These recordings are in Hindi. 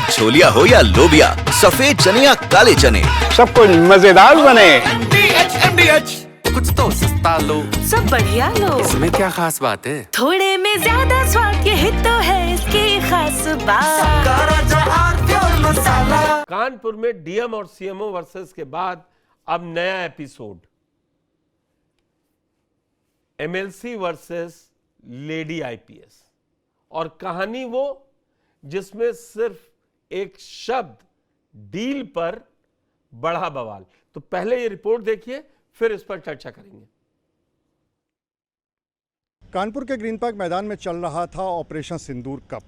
अब छोलिया हो या लोबिया, सफेद चने या काले चने, सब कुछ मजेदार बने। कुछ तो सस्ता लो, सब बढ़िया लो। इसमें क्या खास बात है? थोड़े में ज्यादा स्वाद, यही तो है इसकी खास बात। कानपुर में डीएम और सीएमओ वर्सेस के बाद अब नया episode, MLC versus lady IPS. और कहानी वो जिसमें सिर्फ एक शब्द डील पर बढ़ा बवाल। तो पहले ये रिपोर्ट देखिए, फिर इस पर चर्चा करेंगे। कानपुर के ग्रीन पार्क मैदान में चल रहा था ऑपरेशन सिंदूर कप।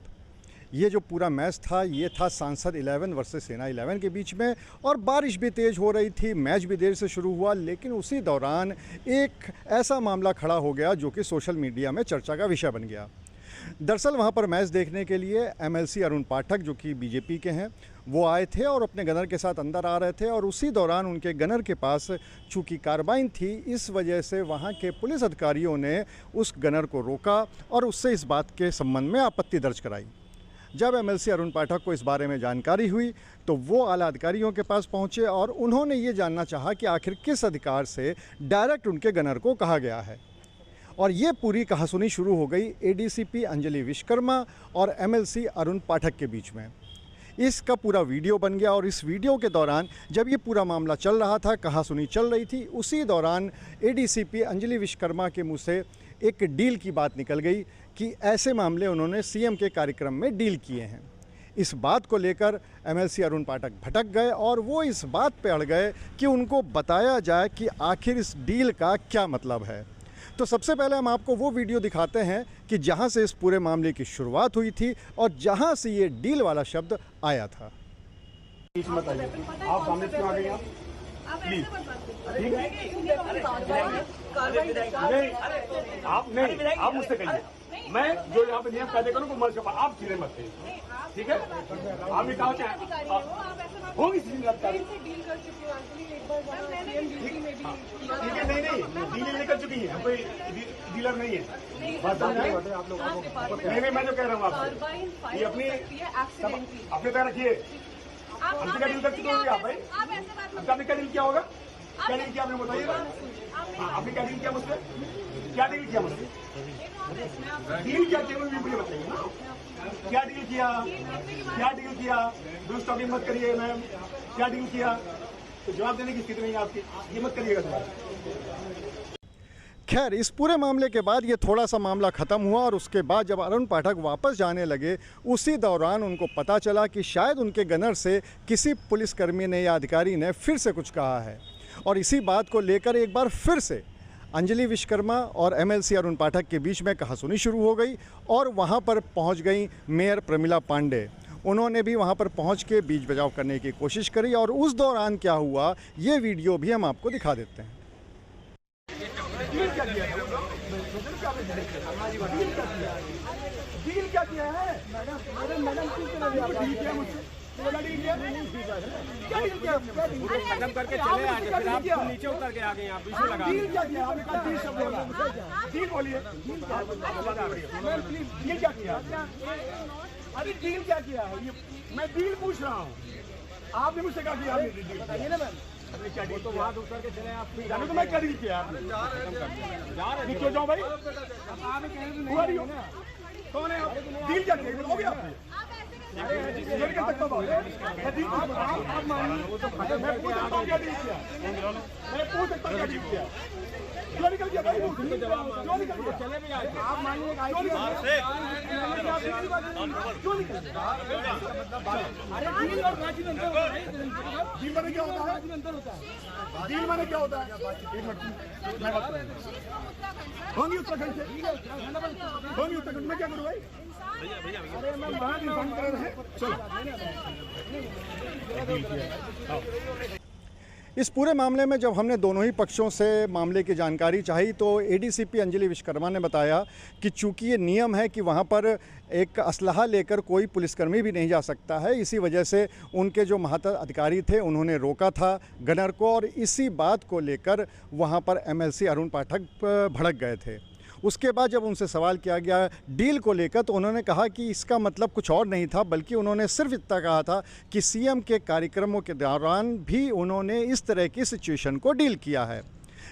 ये जो पूरा मैच था, ये था सांसद 11 वर्सेस सेना 11 के बीच में, और बारिश भी तेज़ हो रही थी, मैच भी देर से शुरू हुआ। लेकिन उसी दौरान एक ऐसा मामला खड़ा हो गया जो कि सोशल मीडिया में चर्चा का विषय बन गया। दरअसल वहाँ पर मैच देखने के लिए एमएलसी अरुण पाठक, जो कि बीजेपी के हैं, वो आए थे और अपने गनर के साथ अंदर आ रहे थे। और उसी दौरान उनके गनर के पास चूँकि कार्बाइन थी, इस वजह से वहाँ के पुलिस अधिकारियों ने उस गनर को रोका और उससे इस बात के संबंध में आपत्ति दर्ज कराई। जब एमएलसी अरुण पाठक को इस बारे में जानकारी हुई तो वो आला अधिकारियों के पास पहुंचे और उन्होंने ये जानना चाहा कि आखिर किस अधिकार से डायरेक्ट उनके गनर को कहा गया है। और ये पूरी कहासुनी शुरू हो गई एडीसीपी अंजलि विश्वकर्मा और एमएलसी अरुण पाठक के बीच में। इसका पूरा वीडियो बन गया और इस वीडियो के दौरान जब ये पूरा मामला चल रहा था, कहासुनी चल रही थी, उसी दौरान एडीसीपी अंजलि विश्वकर्मा के मुँह से एक डील की बात निकल गई कि ऐसे मामले उन्होंने सीएम के कार्यक्रम में डील किए हैं। इस बात को लेकर एमएलसी अरुण पाठक भटक गए और वो इस बात पे अड़ गए कि उनको बताया जाए कि आखिर इस डील का क्या मतलब है। तो सबसे पहले हम आपको वो वीडियो दिखाते हैं कि जहां से इस पूरे मामले की शुरुआत हुई थी और जहां से ये डील वाला शब्द आया था। आप सामने क्यों आ गए आप? प्लीज, ठीक है? आप नहीं, आप मुझसे कहिए। मैं जो यहाँ पे नियम कायदे करूँ वो मर्ज आप सीधे मत कहिए, ठीक है? आप भी कहा होगी ठीक है? नहीं, डील निकल चुकी है, कोई डीलर नहीं है। बात नहीं, मैं जो कह रहा हूँ आपसे, ये अपने तरह रखिए। हमसे क्या डील कर चुके होंगे आप भाई? आपने क्या डील किया होगा? क्या डील किया आपने बताइएगा? आपने क्या डील किया मुझसे? क्या डील किया मुझसे? डील क्या किया मुझे बताइए ना। क्या डील किया? क्या डील किया? दुरुस्त टॉकिंग मत करिए मैम। क्या डील किया? तो जवाब देने की स्थिति नहीं है आपकी, ये मत करिएगा दोबारा। खैर, इस पूरे मामले के बाद ये थोड़ा सा मामला ख़त्म हुआ और उसके बाद जब अरुण पाठक वापस जाने लगे, उसी दौरान उनको पता चला कि शायद उनके गनर से किसी पुलिसकर्मी ने या अधिकारी ने फिर से कुछ कहा है। और इसी बात को लेकर एक बार फिर से अंजलि विश्वकर्मा और एमएलसी अरुण पाठक के बीच में कहासुनी शुरू हो गई और वहाँ पर पहुँच गई मेयर प्रमिला पांडे। उन्होंने भी वहाँ पर पहुँच के बीच बचाव करने की कोशिश करी और उस दौरान क्या हुआ, ये वीडियो भी हम आपको दिखा देते हैं। डील क्या किया है? डील क्या किया है? मैडम डील किया मुझसे? क्या डील किया? खत्म करके चले आए, फिर आप नीचे उतर के आ गए, आप पीछे लगा। डील क्या किया? आपने कहा डील शब्द बोला। डील बोलिए। डील क्या किया? अरे डील क्या किया है? मैं डील पूछ रहा हूँ। आपने मुझसे कहा कि आपने डील बताइए ना मैम। वो तो वहाँ उतर के चले आप, जाने तो मैं क्या डील किया? आपने क्यों जाऊँ भाई? हुआ नहीं हो? कौन है आप? डील क्या किया? हो गया आपने? निकल सकता हूँ। आप मानिए, मैं पूछ सकता हूँ क्या डील किया? मैं पूछ सकता हूँ क्या डील किया? क्यों निकल गया भाई? क्यों निकल गया? चले भी आए। आप मानिए, क्यों निकल गया? क्यों निकल गया? अरे डील और बातचीत अंतर होता है। डील माने क्या होता है? डील माने क्या होता है? होंगी उत्तराखंड से, होंगी उत्तराखंड में क्या करूँ भाई? अरे मैं वहाँ डिफाइन कर रहे हैं। चलो, इस पूरे मामले में जब हमने दोनों ही पक्षों से मामले की जानकारी चाही तो एडीसीपी अंजलि विश्वकर्मा ने बताया कि चूंकि ये नियम है कि वहाँ पर एक असलहा लेकर कोई पुलिसकर्मी भी नहीं जा सकता है, इसी वजह से उनके जो महत्तर अधिकारी थे उन्होंने रोका था गनर को और इसी बात को लेकर वहाँ पर एमएलसी अरुण पाठक भड़क गए थे। उसके बाद जब उनसे सवाल किया गया डील को लेकर तो उन्होंने कहा कि इसका मतलब कुछ और नहीं था, बल्कि उन्होंने सिर्फ इतना कहा था कि सीएम के कार्यक्रमों के दौरान भी उन्होंने इस तरह की सिचुएशन को डील किया है,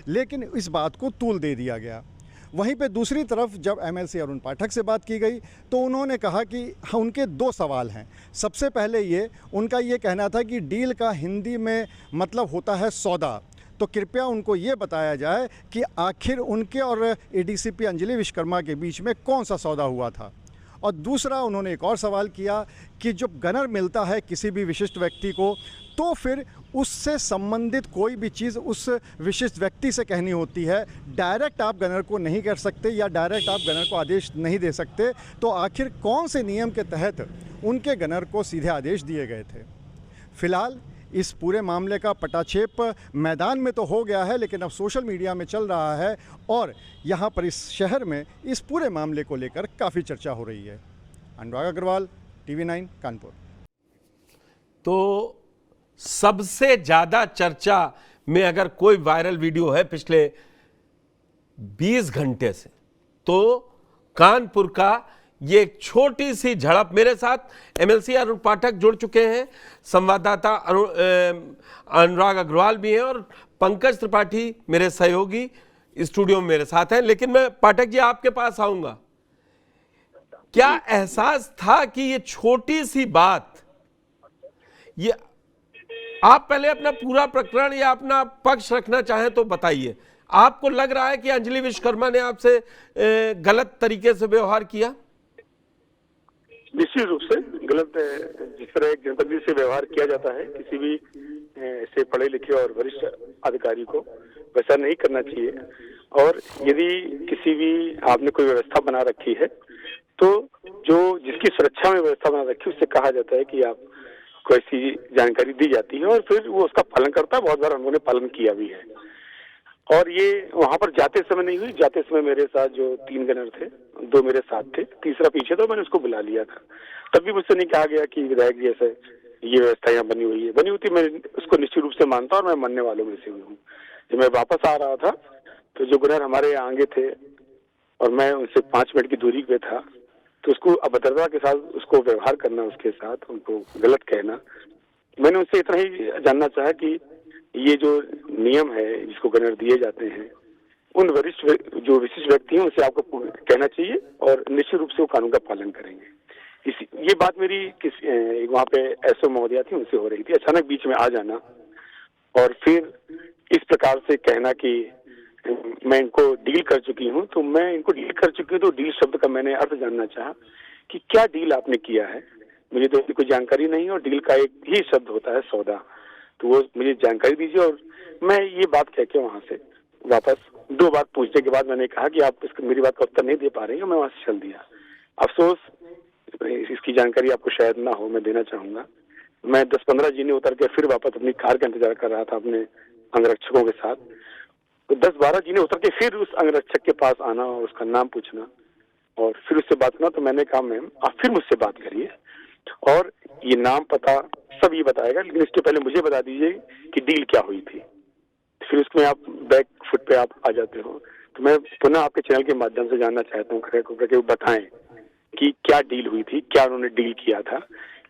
लेकिन इस बात को तूल दे दिया गया। वहीं पे दूसरी तरफ जब एमएलसी अरुण पाठक से बात की गई तो उन्होंने कहा कि उनके दो सवाल हैं। सबसे पहले उनका ये कहना था कि डील का हिंदी में मतलब होता है सौदा, तो कृपया उनको ये बताया जाए कि आखिर उनके और एडीसीपी अंजलि विश्वकर्मा के बीच में कौन सा सौदा हुआ था। और दूसरा उन्होंने एक और सवाल किया कि जब गनर मिलता है किसी भी विशिष्ट व्यक्ति को तो फिर उससे संबंधित कोई भी चीज़ उस विशिष्ट व्यक्ति से कहनी होती है, डायरेक्ट आप गनर को नहीं कर सकते या डायरेक्ट आप गनर को आदेश नहीं दे सकते, तो आखिर कौन से नियम के तहत उनके गनर को सीधे आदेश दिए गए थे। फिलहाल इस पूरे मामले का पटाक्षेप मैदान में तो हो गया है, लेकिन अब सोशल मीडिया में चल रहा है और यहाँ पर इस शहर में इस पूरे मामले को लेकर काफ़ी चर्चा हो रही है। अनुराग अग्रवाल, TV9 कानपुर। तो सबसे ज्यादा चर्चा में अगर कोई वायरल वीडियो है पिछले 20 घंटे से तो कानपुर का ये एक छोटी सी झड़प। मेरे साथ एमएलसी अरुण पाठक जुड़ चुके हैं, संवाददाता अनुराग अग्रवाल भी हैं और पंकज त्रिपाठी मेरे सहयोगी स्टूडियो में मेरे साथ हैं। लेकिन मैं पाठक जी आपके पास आऊंगा, क्या एहसास था कि ये छोटी सी बात, ये आप पहले अपना पूरा प्रकरण या अपना पक्ष रखना चाहें तो बताइए, आपको लग रहा है कि अंजलि विश्वकर्मा ने आपसे गलत तरीके से व्यवहार किया? निश्चित रूप से गलत, जिस तरह एक जनप्रतिनिधि से व्यवहार किया जाता है किसी भी से पढ़े लिखे और वरिष्ठ अधिकारी को, वैसा नहीं करना चाहिए। और यदि किसी भी आपने कोई व्यवस्था बना रखी है तो जो जिसकी सुरक्षा में व्यवस्था बना रखी है उससे कहा जाता है कि आप को ऐसी जानकारी दी जाती है और फिर वो उसका पालन करता है। बहुत बार उन्होंने पालन किया भी है। और ये वहां पर जाते समय नहीं हुई, जाते समय मेरे साथ जो 3 गनर थे, 2 मेरे साथ थे, तीसरा पीछे था, मैंने उसको बुला लिया था। तब भी मुझसे नहीं कहा गया कि विधायक जी ऐसे ये व्यवस्था यहाँ बनी हुई है। बनी हुई थी, मैं उसको निश्चित रूप से मानता और मैं मानने वालों में से हूँ। जब मैं वापस आ रहा था तो जो गनर हमारे आगे थे और मैं उनसे 5 मिनट की दूरी पे था, तो उसको अभद्रता के साथ उसको व्यवहार करना, उसके साथ उनको गलत कहना, मैंने उनसे इतना ही जानना चाहा कि ये जो नियम है जिसको गनर दिए जाते हैं, उन वरिष्ठ जो विशिष्ट व्यक्ति हैं उनसे आपको कहना चाहिए और निश्चित रूप से वो कानून का पालन करेंगे। ये बात मेरी वहाँ पे एसओ महोदया थी, उनसे हो रही थी। अचानक बीच में आ जाना और फिर इस प्रकार से कहना कि मैं इनको डील कर चुकी हूँ, तो मैं इनको डील कर चुकी हूँ, तो डील शब्द का मैंने अर्थ जानना चाहा कि क्या डील आपने किया है। मुझे तो कोई जानकारी नहीं है और डील का एक ही शब्द होता है सौदा, तो वो मुझे जानकारी दीजिए। और मैं ये बात कह के वहां से वापस 2 बार पूछने के बाद मैंने कहा कि आप मेरी बात का उत्तर नहीं दे पा रही हैं, मैं वहां से चल दिया। अफसोस इसकी जानकारी आपको शायद ना हो, मैं देना चाहूंगा। मैं 10-15 जीने उतर के फिर वापस अपनी कार का इंतजार कर रहा था अपने अंगरक्षकों के साथ। तो 10-12 जीने उतर के फिर उस अंगरक्षक के पास आना और उसका नाम पूछना और फिर उससे बात करना, तो मैंने कहा मैम आप फिर मुझसे बात करिए और ये नाम पता सब ये बताएगा, लेकिन इसके पहले मुझे बता दीजिए कि डील क्या हुई थी। फिर उसमें आप बैक फुट पे आप आ जाते हो। तो मैं पुनः आपके चैनल के माध्यम से जानना चाहता हूँ कि वो बताएं कि क्या डील हुई थी, क्या उन्होंने डील किया था,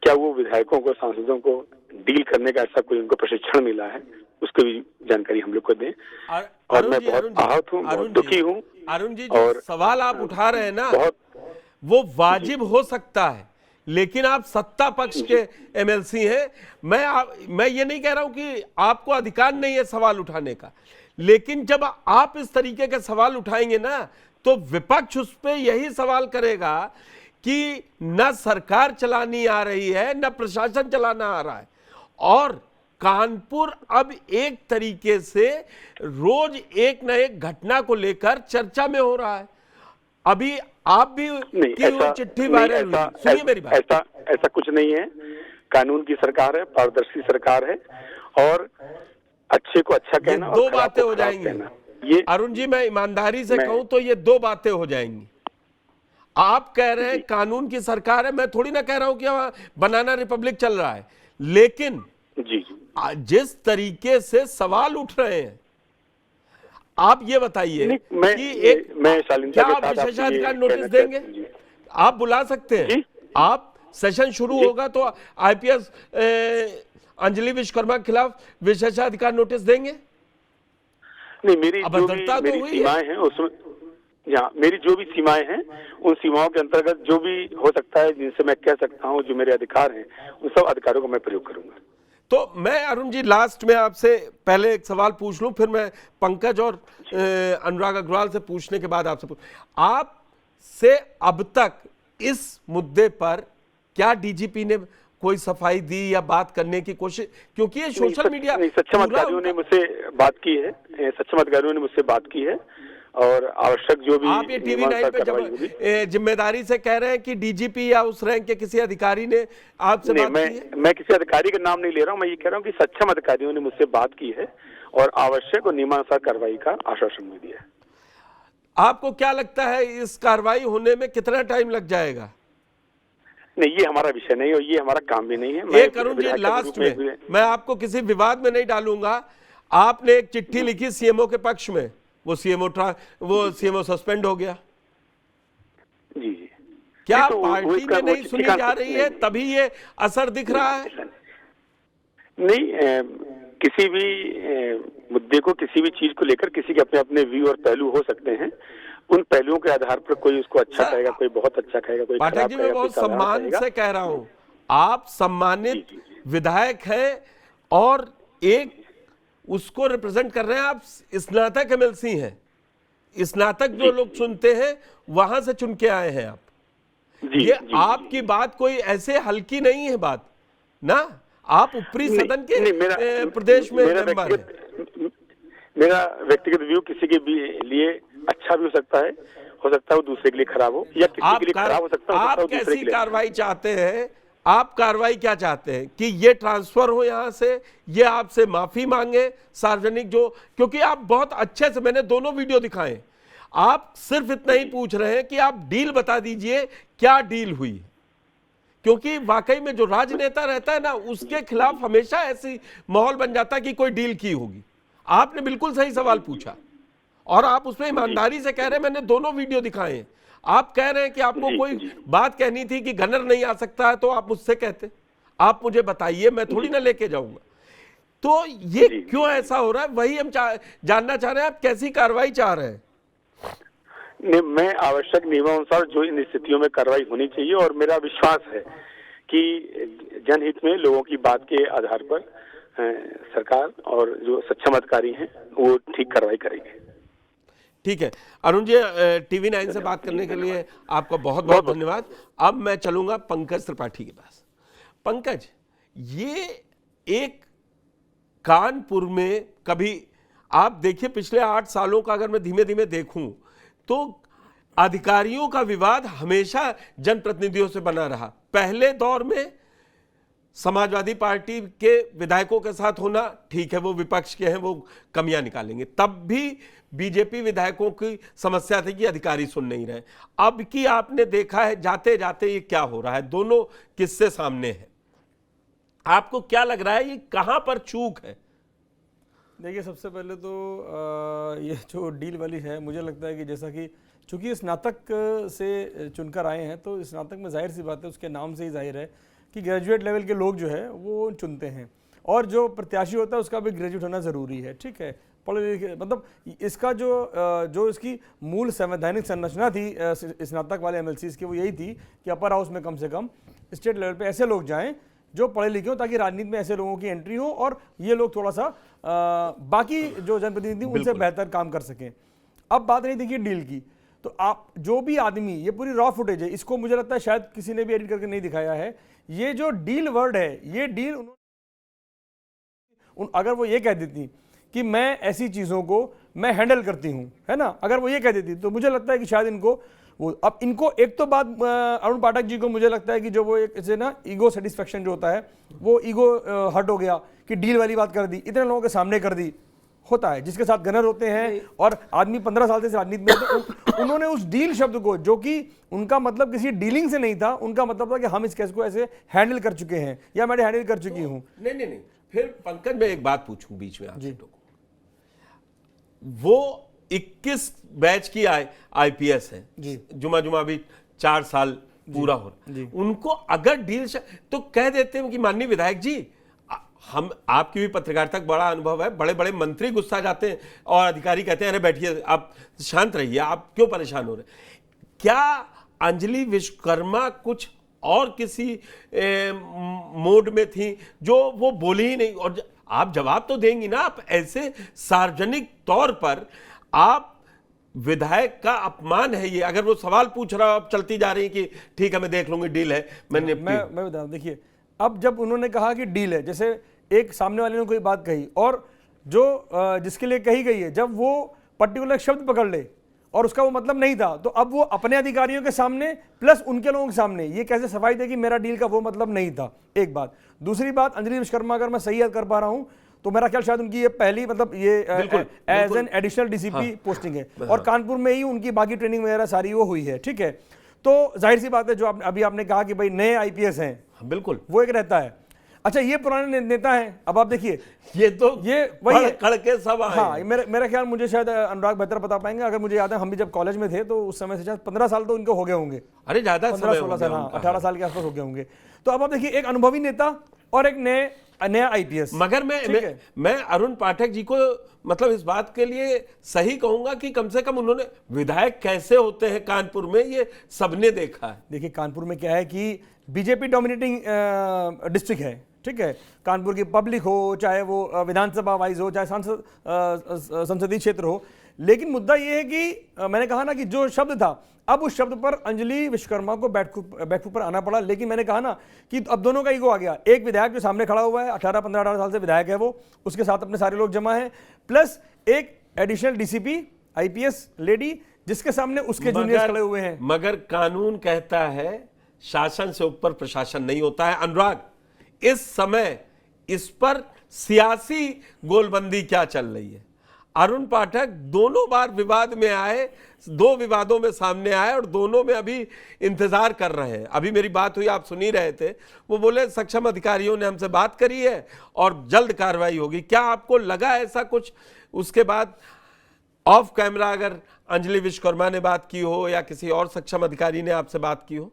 क्या वो विधायकों को, सांसदों को डील करने का ऐसा कोई उनको प्रशिक्षण मिला है, उसकी भी जानकारी हम लोग को दें। और मैं बहुत आहत हूँ, बहुत दुखी हूँ। अरुण जी, जो सवाल आप उठा रहे हैं ना, वो वाजिब हो सकता है, लेकिन आप सत्ता पक्ष के एमएलसी हैं। मैं ये नहीं कह रहा हूं कि आपको अधिकार नहीं है सवाल उठाने का, लेकिन जब आप इस तरीके के सवाल उठाएंगे ना तो विपक्ष उस पर यही सवाल करेगा कि न सरकार चलानी आ रही है, न प्रशासन चलाना आ रहा है। और कानपुर अब एक तरीके से रोज एक न एक घटना को लेकर चर्चा में हो रहा है। अभी आप भी चिट्ठी वायरल हुई, सुनिए मेरी बात। ऐसा कुछ नहीं है। कानून की सरकार है, पारदर्शी सरकार है और अच्छे को अच्छा कहना, 2 बातें हो जाएंगी। ये अरुण जी, मैं ईमानदारी से कहूं तो ये 2 बातें हो जाएंगी। आप कह रहे हैं कानून की सरकार है, मैं थोड़ी ना कह रहा हूं कि बनाना रिपब्लिक चल रहा है, लेकिन जी जिस तरीके से सवाल उठ रहे हैं, आप ये बताइए मैं शालीनता क्या के आप साथ आपसे विशेषाधिकार ये नोटिस कहना देंगे? चाहता हूं। जी। आप बुला सकते हैं, जी। आप सेशन शुरू होगा तो आईपीएस अंजलि विश्वकर्मा के खिलाफ विशेषाधिकार नोटिस देंगे? नहीं, मेरी जो भी अभद्रता तो मेरी हुई है। सीमाएं हैं उसमें, हाँ, मेरी जो भी सीमाएं हैं उन सीमाओं के अंतर्गत जो भी हो सकता है, जिनसे मैं कह सकता हूं, जो मेरे अधिकार हैं, उन सब अधिकारों को मैं प्रयोग करूंगा। तो मैं अरुण जी लास्ट में आपसे पहले एक सवाल पूछ लूं, फिर मैं पंकज और अनुराग अग्रवाल से पूछने के बाद आपसे आप से अब तक इस मुद्दे पर क्या डीजीपी ने कोई सफाई दी या बात करने की कोशिश? क्योंकि ये सोशल मीडिया सक्षम अधिकारियों ने मुझसे बात की है, सक्षम अधिकारियों ने मुझसे बात की है, और आवश्यक जो भी आप ये टीवी 9 पे जिम्मेदारी से कह रहे हैं कि डीजीपी या उस रैंक के किसी अधिकारी ने आपसे बात की है? मैं किसी अधिकारी का नाम नहीं ले रहा हूं, मैं ये कह रहा हूं कि सक्षम अधिकारियों ने मुझसे बात की है और आवश्यक और नियमानुसार कार्रवाई का आश्वासन भी दिया है। आपको क्या लगता है इस कार्रवाई होने में कितना टाइम लग जाएगा? नहीं, ये हमारा विषय नहीं और ये हमारा काम भी नहीं है। एक अरुण जी लास्ट में मैं आपको किसी विवाद में नहीं डालूंगा, आपने एक चिट्ठी लिखी सीएमओ के पक्ष में, वो सीएमओ सस्पेंड हो गया। जी जी। क्या तो पार्टी में नहीं सुनी जा रही है, तभी ये असर दिख रहा है? नहीं, किसी भी मुद्दे को, किसी भी चीज को लेकर किसी के अपने अपने व्यू और पहलू हो सकते हैं। उन पहलुओं के आधार पर कोई उसको अच्छा कहेगा, कोई बहुत अच्छा कहेगा, कोई पाठक जी, मैं बहुत सम्मान से कह रहा हूं, आप सम्मानित विधायक हैं और एक उसको रिप्रेजेंट कर रहे हैं। आप स्नातक एमएलसी हैं, स्नातक जो लोग चुनते हैं वहां से चुन के आए हैं आप। ये आपकी बात कोई ऐसे हल्की नहीं है बात ना, आप ऊपरी सदन के प्रदेश में मेंबर हैं। मेरा व्यक्तिगत व्यू किसी के भी लिए अच्छा भी हो सकता है वो दूसरे के लिए खराब हो, या किसी के लिए खराब हो सकता है आप कैसी कार्रवाई चाहते हैं? आप कार्रवाई क्या चाहते हैं कि ये ट्रांसफर हो यहां से, ये आपसे माफी मांगे सार्वजनिक, जो क्योंकि आप बहुत अच्छे से, मैंने दोनों वीडियो दिखाए, आप सिर्फ इतना ही पूछ रहे हैं कि आप डील बता दीजिए, क्या डील हुई? क्योंकि वाकई में जो राजनेता रहता है ना, उसके खिलाफ हमेशा ऐसी माहौल बन जाता है कि कोई डील की होगी। आपने बिल्कुल सही सवाल पूछा और आप उसमें ईमानदारी से कह रहे हैं, मैंने दोनों वीडियो दिखाए हैं। आप कह रहे हैं कि आपको कोई बात कहनी थी कि गनर नहीं आ सकता है, तो आप मुझसे कहते, आप मुझे बताइए, मैं थोड़ी ना लेके जाऊंगा। तो ये क्यों ऐसा हो रहा है, वही हम जानना चाह रहे हैं। आप कैसी कार्रवाई चाह रहे हैं? मैं आवश्यक नियमानुसार जो इन स्थितियों में कार्रवाई होनी चाहिए, और मेरा विश्वास है कि जनहित में लोगों की बात के आधार पर सरकार और जो सक्षम अधिकारी हैं वो ठीक कार्रवाई करेंगे। ठीक है अरुण जी, टीवी 9 से बात करने के लिए आपका बहुत बहुत धन्यवाद। अब मैं चलूंगा पंकज त्रिपाठी के पास। पंकज, ये एक कानपुर में कभी आप देखिए, पिछले 8 सालों का अगर मैं धीमे धीमे देखूं तो अधिकारियों का विवाद हमेशा जनप्रतिनिधियों से बना रहा। पहले दौर में समाजवादी पार्टी के विधायकों के साथ होना ठीक है, वो विपक्ष के हैं, वो कमियां निकालेंगे। तब भी बीजेपी विधायकों की समस्या थी कि अधिकारी सुन नहीं रहे। अब की आपने देखा है जाते जाते ये क्या हो रहा है, दोनों किस्से सामने हैं। आपको क्या लग रहा है, ये कहां पर चूक है? देखिए, सबसे पहले तो ये जो डील वाली है, मुझे लगता है कि जैसा कि चूंकि स्नातक से चुनकर आए हैं, तो स्नातक में जाहिर सी बात है, उसके नाम से ही जाहिर है कि ग्रेजुएट लेवल के लोग जो है वो चुनते हैं, और जो प्रत्याशी होता है उसका भी ग्रेजुएट होना ज़रूरी है। ठीक है, पढ़े लिखे, मतलब इसका जो इसकी मूल संवैधानिक संरचना थी स्नातक वाले एमएलसीज की, वो यही थी कि अपर हाउस में कम से कम स्टेट लेवल पे ऐसे लोग जाएं जो पढ़े लिखे हो, ताकि राजनीति में ऐसे लोगों की एंट्री हो और ये लोग थोड़ा सा बाकी जो जनप्रतिनिधि उनसे बेहतर काम कर सकें। अब बात नहीं देखिए डील की, तो आप जो भी आदमी, ये पूरी रॉ फुटेज है, इसको मुझे लगता है शायद किसी ने भी एडिट करके नहीं दिखाया है। ये जो डील वर्ड है, ये डील अगर वो ये कह देती कि मैं ऐसी चीज़ों को मैं हैंडल करती हूँ, है ना, अगर वो ये कह देती तो मुझे लगता है कि शायद इनको वो, अब इनको एक तो बात अरुण पाठक जी को मुझे लगता है कि जो वो एक ऐसे ना ईगो सेटिस्फेक्शन जो होता है, वो ईगो हर्ट हो गया कि डील वाली बात कर दी, इतने लोगों के सामने कर दी। होता है जिसके साथ गनर होते हैं और आदमी 15 साल से राजनीति में, तो उन्होंने उस डील शब्द को, जो कि उनका मतलब किसी डीलिंग से नहीं था, उनका मतलब था कि हम इस केस को ऐसे हैंडल कर चुके हैं या मैं हैंडल कर चुकी हूँ। नहीं, फिर पंकज मैं एक बात पूछूं बीच में आप जी, वो 21 बैच की आईपीएस है जी। जुमा भी 4 साल पूरा हो रहा, उनको अगर डील तो कह देते हैं कि माननीय विधायक जी, हम, आपकी भी पत्रकारिता का बड़ा अनुभव है, बड़े बड़े मंत्री गुस्सा जाते हैं और अधिकारी कहते हैं अरे बैठिए, आप शांत रहिए, आप क्यों परेशान हो रहे हैं। क्या अंजलि विश्वकर्मा कुछ और किसी मोड में थी जो वो बोली ही नहीं? और आप जवाब तो देंगी ना, आप ऐसे सार्वजनिक तौर पर, आप विधायक का अपमान है ये। अगर वो सवाल पूछ रहा हो, आप चलती जा रही कि ठीक है मैं देख लूंगी, डील है, मैं बता दूं, देखिए अब जब उन्होंने कहा कि डील है, जैसे एक सामने वाले ने कोई बात कही और जो जिसके लिए कही गई है, जब वो पर्टिकुलर शब्द पकड़ ले और उसका वो मतलब नहीं था, तो अब वो अपने अधिकारियों के सामने प्लस उनके लोगों के सामने ये कैसे सफाई दे कि मेरा डील का वो मतलब नहीं था। एक बात। दूसरी बात, अंजलि विश्वकर्मा, अगर मैं सही याद कर पा रहा हूं तो मेरा ख्याल शायद उनकी ये पहली, मतलब ये as an additional DCP posting है, और कानपुर में ही उनकी बाकी ट्रेनिंग वगैरह सारी वो हुई है, ठीक है। तो जाहिर सी बात है, जो अभी आपने कहा कि भाई नए आईपीएस हैं, बिल्कुल वो एक रहता है। अच्छा, ये पुराने नेता हैं, अब आप देखिए ये वही कड़ के सब आए। हाँ, मेरा ख्याल, मुझे शायद अनुराग बेहतर बता पाएंगे, अगर मुझे याद है हम भी जब कॉलेज में थे तो उस समय से शायद 15 साल तो इनको हो गए होंगे। अरे ज्यादा 15-16 साल, हाँ 18 साल के आसपास हो गए होंगे। तो अब आप देखिए, एक अनुभवी नेता और एक नया आईपीएस। मगर मैं अरुण पाठक जी को मतलब इस बात के लिए सही कहूंगा कि कम से कम उन्होंने, विधायक कैसे होते हैं कानपुर में ये सबने देखा है। देखिए कानपुर में क्या है कि बीजेपी डोमिनेटिंग डिस्ट्रिक्ट है, ठीक है। कानपुर की पब्लिक हो, चाहे वो विधानसभा वाइज हो, चाहे संसदीय क्षेत्र हो, लेकिन मुद्दा ये है कि मैंने कहा ना कि जो शब्द था, अब उस शब्द पर अंजलि विश्वकर्मा को बैठक पर आना पड़ा। लेकिन मैंने कहा ना कि अब दोनों का ईगो आ गया। एक विधायक जो सामने खड़ा हुआ है, 18 साल से विधायक है वो, उसके साथ अपने सारे लोग जमा हैं, प्लस एक एडिशनल डीसीपी आईपीएस लेडी जिसके सामने उसके जूनियर्स खड़े हुए हैं। मगर कानून कहता है शासन से ऊपर प्रशासन नहीं होता है। अनुराग, इस समय इस पर सियासी गोलबंदी क्या चल रही है? अरुण पाठक दोनों बार विवाद में आए, 2 विवादों में सामने आए और दोनों में अभी इंतजार कर रहे हैं। अभी मेरी बात हुई, आप सुन ही रहे थे, वो बोले सक्षम अधिकारियों ने हमसे बात करी है और जल्द कार्रवाई होगी। क्या आपको लगा ऐसा कुछ? उसके बाद ऑफ कैमरा अगर अंजलि विश्वकर्मा ने बात की हो या किसी और सक्षम अधिकारी ने आपसे बात की हो?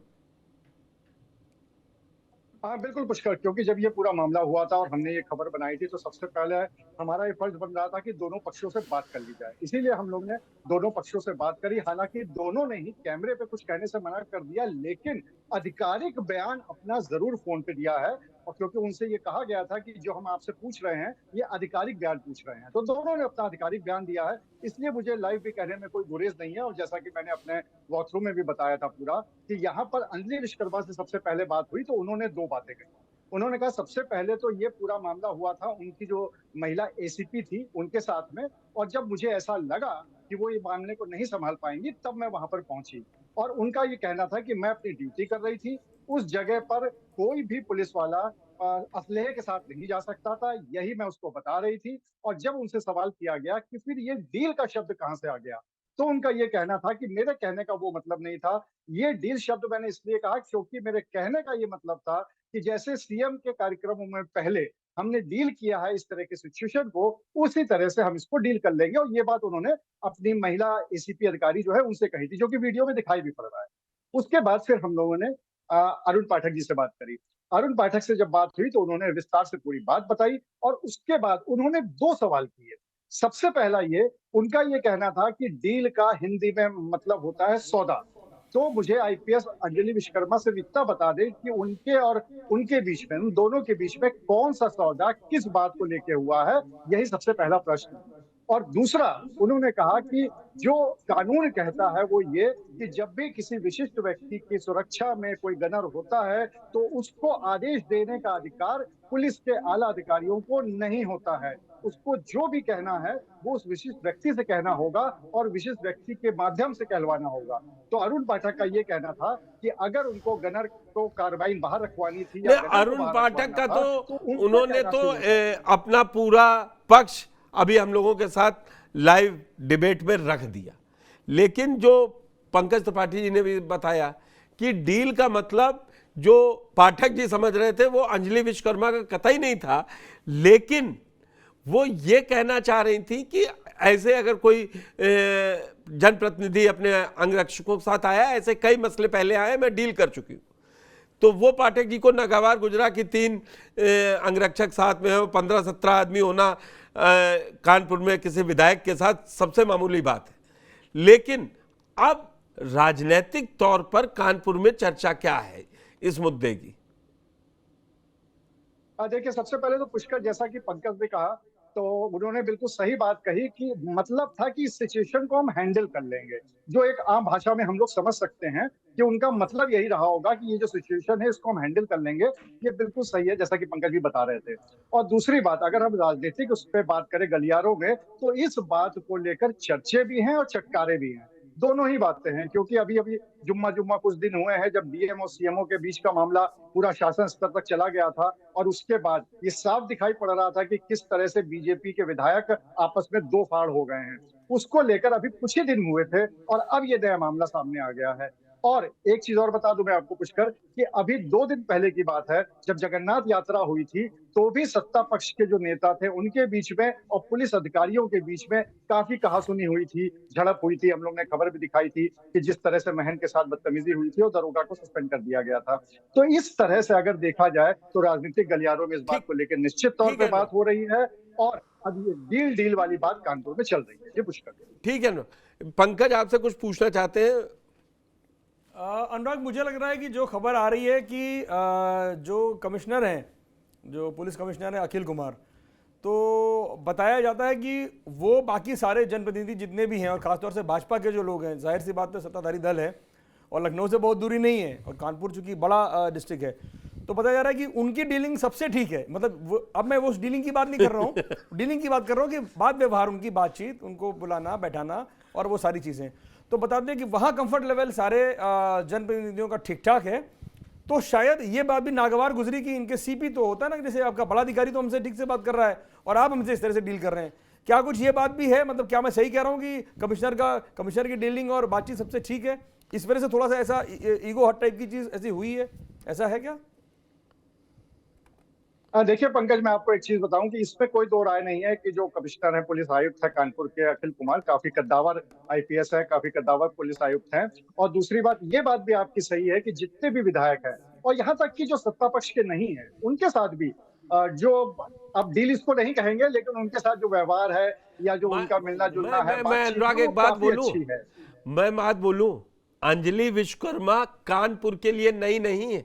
हाँ बिल्कुल पुष्कर, क्योंकि जब ये पूरा मामला हुआ था और हमने ये खबर बनाई थी तो सबसे पहले हमारा ये फर्ज बन रहा था कि दोनों पक्षों से बात कर ली जाए। इसीलिए हम लोग ने दोनों पक्षों से बात करी। हालांकि दोनों ने ही कैमरे पे कुछ कहने से मना कर दिया, लेकिन आधिकारिक बयान अपना जरूर फोन पे दिया है। और क्योंकि उनसे ये कहा गया था कि जो हम आपसे पूछ रहे हैं ये आधिकारिक बयान पूछ रहे हैं, तो दोनों ने अपना आधिकारिक बयान दिया है। इसलिए मुझे लाइव भी कहने में कोई गुरेज नहीं है। और जैसा कि मैंने अपने वॉकथ्रू में भी बताया था पूरा, कि यहाँ पर अंजलि विश्वकर्मा से सबसे पहले बात हुई तो उन्होंने 2 बातें कही। उन्होंने कहा सबसे पहले तो ये पूरा मामला हुआ था उनकी जो महिला एसीपी थी उनके साथ में, और जब मुझे ऐसा लगा कि वो ये मामले को नहीं संभाल पाएंगी तब मैं वहां पर पहुंची। और उनका ये कहना था कि मैं अपनी ड्यूटी कर रही थी, उस जगह पर कोई भी पुलिस वाला असलहे के साथ नहीं जा सकता था, यही मैं उसको बता रही थी। और जब उनसे सवाल किया गया कि फिर ये डील का शब्द कहां से आ गया, तो उनका ये कहना था कि मेरे कहने का वो मतलब नहीं था। ये डील शब्द मैंने इसलिए कहा क्योंकि मेरे कहने का ये मतलब था कि जैसे सीएम के कार्यक्रमों में पहले हमने डील किया है इस तरह के सिचुएशन को, उसी तरह से हम इसको डील कर लेंगे। और ये बात उन्होंने अपनी महिला एसीपी अधिकारी जो है उनसे कही थी, जो कि वीडियो में दिखाई भी पड़ रहा है। उसके बाद फिर हम लोगों ने अरुण पाठक जी से बात करी। अरुण पाठक से जब बात हुई तो उन्होंने विस्तार से पूरी बात बताई और उसके बाद उन्होंने 2 सवाल किए। सबसे पहला उनका ये कहना था कि डील का हिंदी में मतलब होता है सौदा। तो मुझे आईपीएस अंजलि विश्वकर्मा से इतना बता दे कि उनके और उनके बीच में, उन दोनों के बीच में कौन सा सौदा किस बात को लेके हुआ है, यही सबसे पहला प्रश्न। और दूसरा उन्होंने कहा कि जो कानून कहता है वो ये कि जब भी किसी विशिष्ट व्यक्ति की सुरक्षा में कोई गनर होता है तो उसको आदेश देने का अधिकार पुलिस के आला अधिकारियों को नहीं होता है। उसको जो भी कहना है वो उस विशिष्ट व्यक्ति से कहना होगा और विशिष्ट व्यक्ति के माध्यम से कहलवाना होगा। तो अरुण पाठक का ये कहना था कि अगर उनको गनर को कार्रवाई बाहर रखवानी थी, अरुण पाठक का तो उन्होंने तो अपना पूरा पक्ष अभी हम लोगों के साथ लाइव डिबेट में रख दिया। लेकिन जो पंकज त्रिपाठी जी ने भी बताया कि डील का मतलब जो पाठक जी समझ रहे थे वो अंजलि विश्वकर्मा का कतई नहीं था, लेकिन वो ये कहना चाह रही थी कि ऐसे अगर कोई जनप्रतिनिधि अपने अंगरक्षकों के साथ आया, ऐसे कई मसले पहले आए, मैं डील कर चुकी हूँ। तो वो पाठक जी को नागवार गुजरा कि 3 अंगरक्षक साथ में हो, 15-17 आदमी होना कानपुर में किसी विधायक के साथ सबसे मामूली बात है। लेकिन अब राजनीतिक तौर पर कानपुर में चर्चा क्या है इस मुद्दे की? देखिए, सबसे पहले तो पुष्कर, जैसा कि पंकज ने कहा, तो उन्होंने बिल्कुल सही बात कही कि मतलब था कि इस सिचुएशन को हम हैंडल कर लेंगे, जो एक आम भाषा में हम लोग समझ सकते हैं कि उनका मतलब यही रहा होगा कि ये जो सिचुएशन है इसको हम हैंडल कर लेंगे। ये बिल्कुल सही है, जैसा कि पंकज भी बता रहे थे। और दूसरी बात, अगर हम राजनीतिक उस पर बात करें गलियारों में, तो इस बात को लेकर चर्चे भी हैं और चटकारे भी हैं, दोनों ही बातें हैं। क्योंकि अभी जुम्मा कुछ दिन हुए हैं जब डीएम और सीएमओ के बीच का मामला पूरा शासन स्तर तक चला गया था, और उसके बाद ये साफ दिखाई पड़ रहा था कि किस तरह से बीजेपी के विधायक आपस में 2 फाड़ हो गए हैं। उसको लेकर अभी कुछ ही दिन हुए थे और अब ये नया मामला सामने आ गया है। और एक चीज और बता दूं मैं आपको पुष्कर, कि अभी 2 दिन पहले की बात है, जब जगन्नाथ यात्रा हुई थी, तो भी सत्ता पक्ष के जो नेता थे उनके बीच में और पुलिस अधिकारियों के बीच में काफी कहासुनी हुई थी, झड़प हुई थी। हम लोग ने खबर भी दिखाई थी कि जिस तरह से महंत के साथ बदतमीजी हुई थी और दरोगा को सस्पेंड कर दिया गया था। तो इस तरह से अगर देखा जाए तो राजनीतिक गलियारों में इस बात को लेकर निश्चित तौर पर बात हो रही है, और अब ये डील वाली बात कानपुर में चल रही है। ये पुष्कर, ठीक है ना। पंकज, आपसे कुछ पूछना चाहते हैं? अनुराग, मुझे लग रहा है कि जो खबर आ रही है कि जो कमिश्नर हैं, जो पुलिस कमिश्नर है अखिल कुमार, तो बताया जाता है कि वो बाकी सारे जनप्रतिनिधि जितने भी हैं, और खासतौर से भाजपा के जो लोग हैं, जाहिर सी बात है सत्ताधारी दल है और लखनऊ से बहुत दूरी नहीं है, और कानपुर चूंकि बड़ा डिस्ट्रिक्ट है, तो बताया जा रहा है कि उनकी डीलिंग सबसे ठीक है। मतलब अब मैं वो डीलिंग की बात नहीं कर रहा हूँ, डीलिंग की बात कर रहा हूँ कि बात व्यवहार, उनकी बातचीत, उनको बुलाना बैठाना और वो सारी चीज़ें, तो बता दें कि वहाँ कंफर्ट लेवल सारे जनप्रतिनिधियों का ठीक ठाक है। तो शायद ये बात भी नागवार गुजरी कि इनके सीपी तो होता है ना, जैसे आपका बड़ा अधिकारी तो हमसे ठीक से बात कर रहा है और आप हमसे इस तरह से डील कर रहे हैं, क्या कुछ ये बात भी है? मतलब क्या मैं सही कह रहा हूँ कि कमिश्नर की डीलिंग और बातचीत सबसे ठीक है? इस वजह से थोड़ा सा ऐसा ईगो हट टाइप की चीज ऐसी हुई है, ऐसा है क्या? देखिए पंकज, मैं आपको एक चीज बताऊं कि इसमें कोई 2 राय नहीं है कि जो कमिश्नर है, पुलिस आयुक्त है कानपुर के अखिल कुमार, काफी कद्दावर आईपीएस है, काफी कद्दावर पुलिस आयुक्त हैं। और दूसरी बात, ये बात भी आपकी सही है कि जितने भी विधायक हैं और यहाँ तक कि जो सत्ता पक्ष के नहीं है, उनके साथ भी जो, अब डील इसको नहीं कहेंगे, लेकिन उनके साथ जो व्यवहार है या जो उनका मिलना जुलना है, मैं अनुराग एक बात बोलूं, अंजलि विश्वकर्मा कानपुर के लिए नई नहीं है,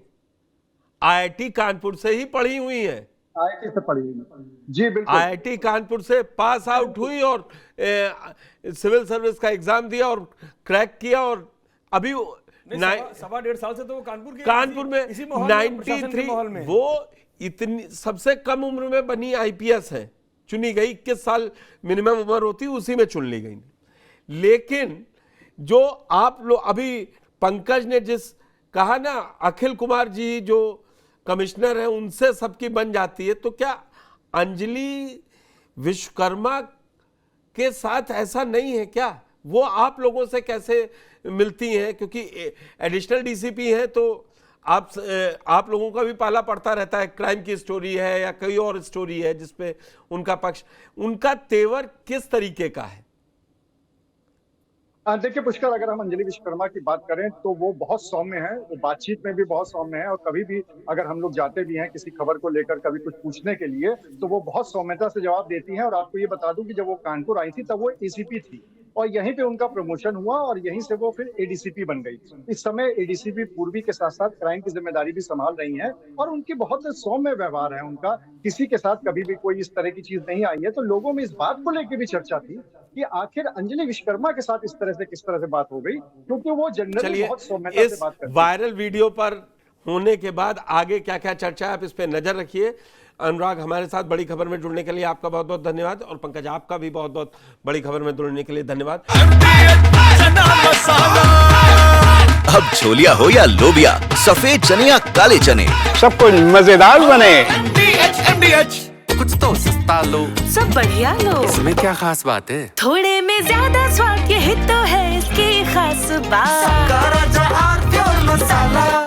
आईआईटी कानपुर से ही पढ़ी हुई है। आईआईटी से पढ़ी हुई, जी बिल्कुल, आईआईटी कानपुर से पास आउट हुई और सिविल सर्विस का एग्जाम दिया और क्रैक किया, और अभी 1.5 साल से तो वो कानपुर में 93 में वो इतनी सबसे कम उम्र में बनी आईपीएस है, चुनी गई। 21 साल मिनिमम उम्र होती, उसी में चुन ली गई। लेकिन जो आप लोग अभी पंकज ने जिस कहा ना, अखिल कुमार जी जो कमिश्नर है उनसे सबकी बन जाती है, तो क्या अंजलि विश्वकर्मा के साथ ऐसा नहीं है क्या? वो आप लोगों से कैसे मिलती हैं? क्योंकि एडिशनल डीसीपी हैं, तो आप लोगों का भी पाला पड़ता रहता है, क्राइम की स्टोरी है या कोई और स्टोरी है जिसपे उनका पक्ष, उनका तेवर किस तरीके का है? देखिए पुष्कर, अगर हम अंजलि विश्वकर्मा की बात करें तो वो बहुत सौम्य है, वो बातचीत में भी बहुत सौम्य है, और कभी भी अगर हम लोग जाते भी हैं किसी खबर को लेकर कभी कुछ पूछने के लिए, तो वो बहुत सौम्यता से जवाब देती हैं। और आपको ये बता दूं कि जब वो कानपुर आई थी तब वो एसीपी थी, और यहीं पे उनका प्रमोशन हुआ और यहीं से वो फिर एडीसीपी बन गई। इस समय एडीसीपी पूर्वी के साथ साथ क्राइम की जिम्मेदारी भी संभाल रही हैं, और उनकी बहुत सौम्य व्यवहार है उनका, किसी के साथ कभी भी कोई इस तरह की चीज नहीं आई है। तो लोगों में इस बात को लेकर भी चर्चा थी कि आखिर अंजलि विश्वकर्मा के साथ इस तरह से किस तरह से बात हो गई, क्योंकि वो जनरली बहुत सौम्यता से बात करती है। वायरल वीडियो पर होने के बाद आगे क्या क्या चर्चा है, आप इस पे नजर रखिए। अनुराग, हमारे साथ बड़ी खबर में जुड़ने के लिए आपका बहुत बहुत धन्यवाद, और पंकज आपका भी बहुत बहुत बड़ी खबर में जुड़ने के लिए धन्यवाद। अब छोलिया हो या लोबिया, सफेद चने या काले चने, सब कुछ मजेदार बने। कुछ तो सस्ता लो, सब बढ़िया लो, इसमें क्या खास बात है? थोड़े में ज्यादा स्वाद, यही तो है इसकी खास बात।